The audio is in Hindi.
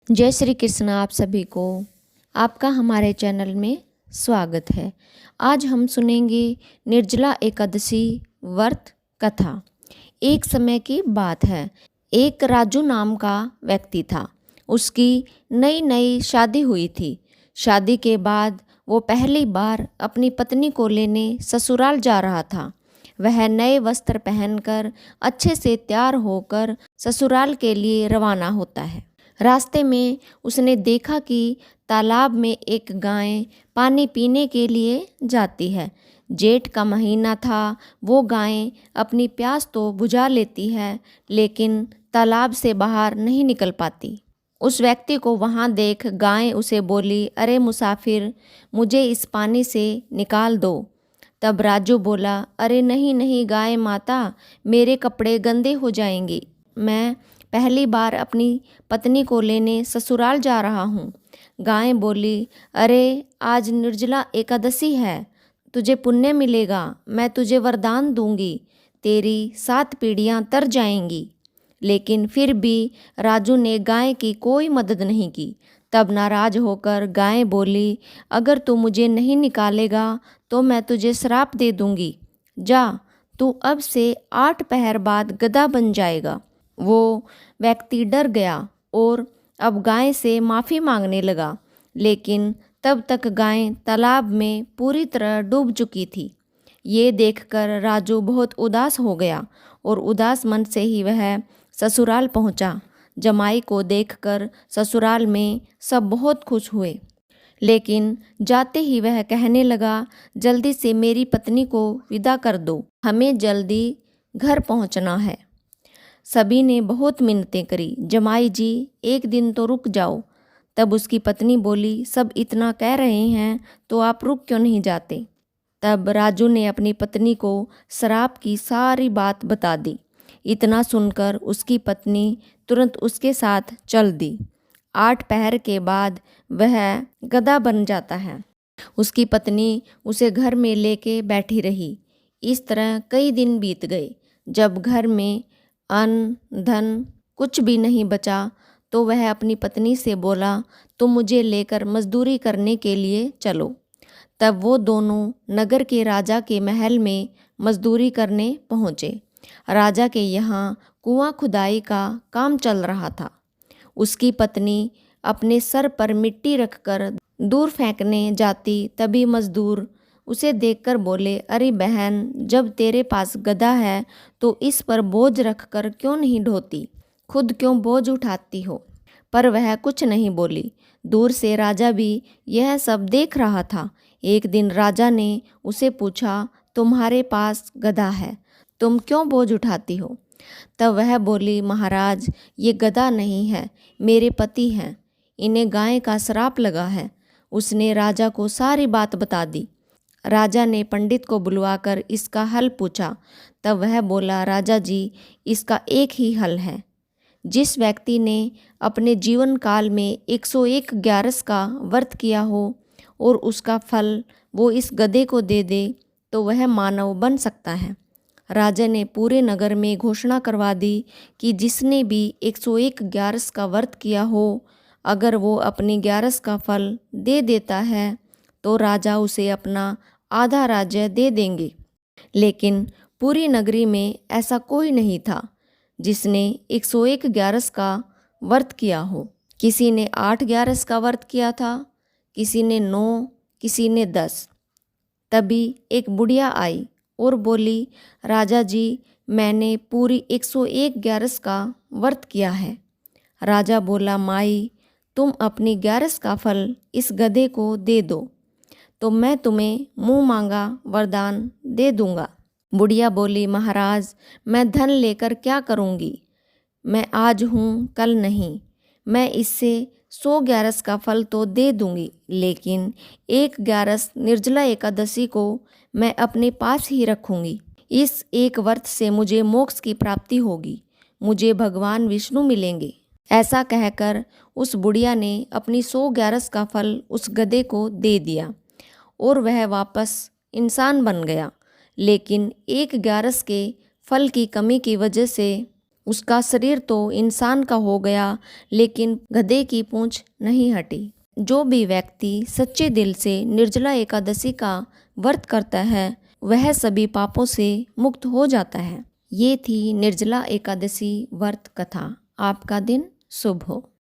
जय श्री कृष्ण। आप सभी को आपका हमारे चैनल में स्वागत है। आज हम सुनेंगे निर्जला एकादशी व्रत कथा। एक समय की बात है, एक राजू नाम का व्यक्ति था। उसकी नई नई शादी हुई थी। शादी के बाद वो पहली बार अपनी पत्नी को लेने ससुराल जा रहा था। वह नए वस्त्र पहनकर अच्छे से तैयार होकर ससुराल के लिए रवाना होता है। रास्ते में उसने देखा कि तालाब में एक गाय पानी पीने के लिए जाती है। जेठ का महीना था। वो गाय अपनी प्यास तो बुझा लेती है, लेकिन तालाब से बाहर नहीं निकल पाती। उस व्यक्ति को वहां देख गाय उसे बोली, अरे मुसाफिर, मुझे इस पानी से निकाल दो। तब राजू बोला, अरे नहीं नहीं गाय माता, मेरे कपड़े गंदे हो जाएंगे। मैं पहली बार अपनी पत्नी को लेने ससुराल जा रहा हूँ। गाय बोली, अरे आज निर्जला एकादशी है, तुझे पुण्य मिलेगा। मैं तुझे वरदान दूंगी, तेरी 7 पीढ़ियाँ तर जाएंगी। लेकिन फिर भी राजू ने गाय की कोई मदद नहीं की। तब नाराज होकर गाय बोली, अगर तू मुझे नहीं निकालेगा तो मैं तुझे श्राप दे दूंगी। जा, तू अब से 8 पहर बाद गधा बन जाएगा। वो व्यक्ति डर गया और अब गाय से माफ़ी मांगने लगा, लेकिन तब तक गाय तालाब में पूरी तरह डूब चुकी थी। ये देखकर राजू बहुत उदास हो गया और उदास मन से ही वह ससुराल पहुंचा। जमाई को देखकर ससुराल में सब बहुत खुश हुए, लेकिन जाते ही वह कहने लगा, जल्दी से मेरी पत्नी को विदा कर दो, हमें जल्दी घर पहुंचना है। सभी ने बहुत मिन्नतें करी, जमाई जी एक दिन तो रुक जाओ। तब उसकी पत्नी बोली, सब इतना कह रहे हैं तो आप रुक क्यों नहीं जाते। तब राजू ने अपनी पत्नी को श्राप की सारी बात बता दी। इतना सुनकर उसकी पत्नी तुरंत उसके साथ चल दी। 8 पहर के बाद वह गधा बन जाता है। उसकी पत्नी उसे घर में लेके बैठी रही। इस तरह कई दिन बीत गए। जब घर में अन्न धन कुछ भी नहीं बचा तो वह अपनी पत्नी से बोला, तुम मुझे लेकर मजदूरी करने के लिए चलो। तब वो दोनों नगर के राजा के महल में मजदूरी करने पहुँचे। राजा के यहाँ कुआं खुदाई का काम चल रहा था। उसकी पत्नी अपने सर पर मिट्टी रखकर दूर फेंकने जाती, तभी मजदूर उसे देखकर बोले, अरे बहन, जब तेरे पास गधा है तो इस पर बोझ रखकर क्यों नहीं ढोती, खुद क्यों बोझ उठाती हो। पर वह कुछ नहीं बोली। दूर से राजा भी यह सब देख रहा था। एक दिन राजा ने उसे पूछा, तुम्हारे पास गधा है, तुम क्यों बोझ उठाती हो। तब वह बोली, महाराज, ये गधा नहीं है, मेरे पति हैं, इन्हें गाय का श्राप लगा है। उसने राजा को सारी बात बता दी। राजा ने पंडित को बुलवाकर इसका हल पूछा। तब वह बोला, राजा जी, इसका एक ही हल है। जिस व्यक्ति ने अपने जीवन काल में 101 ग्यारस का व्रत किया हो और उसका फल वो इस गधे को दे दे तो वह मानव बन सकता है। राजा ने पूरे नगर में घोषणा करवा दी कि जिसने भी 101 ग्यारस का व्रत किया हो, अगर वो अपनी ग्यारस का फल दे देता है तो राजा उसे अपना आधा राज्य दे देंगे। लेकिन पूरी नगरी में ऐसा कोई नहीं था जिसने 101 ग्यारस का व्रत किया हो। किसी ने 8 ग्यारस का व्रत किया था, किसी ने 9, किसी ने 10। तभी एक बुढ़िया आई और बोली, राजा जी, मैंने पूरी 101 ग्यारस का व्रत किया है। राजा बोला, माई, तुम अपनी ग्यारस का फल इस गधे को दे दो तो मैं तुम्हें मुंह मांगा वरदान दे दूंगा। बुढ़िया बोली, महाराज, मैं धन लेकर क्या करूंगी, मैं आज हूँ कल नहीं। मैं इससे 100 ग्यारस का फल तो दे दूंगी, लेकिन 1 ग्यारस निर्जला एकादशी को मैं अपने पास ही रखूंगी। इस एक व्रत से मुझे मोक्ष की प्राप्ति होगी, मुझे भगवान विष्णु मिलेंगे। ऐसा कहकर उस बुढ़िया ने अपनी 100 ग्यारस का फल उस गधे को दे दिया और वह वापस इंसान बन गया। लेकिन 1 ग्यारस के फल की कमी की वजह से उसका शरीर तो इंसान का हो गया, लेकिन गधे की पूंछ नहीं हटी। जो भी व्यक्ति सच्चे दिल से निर्जला एकादशी का व्रत करता है वह सभी पापों से मुक्त हो जाता है। ये थी निर्जला एकादशी व्रत कथा। आपका दिन शुभ हो।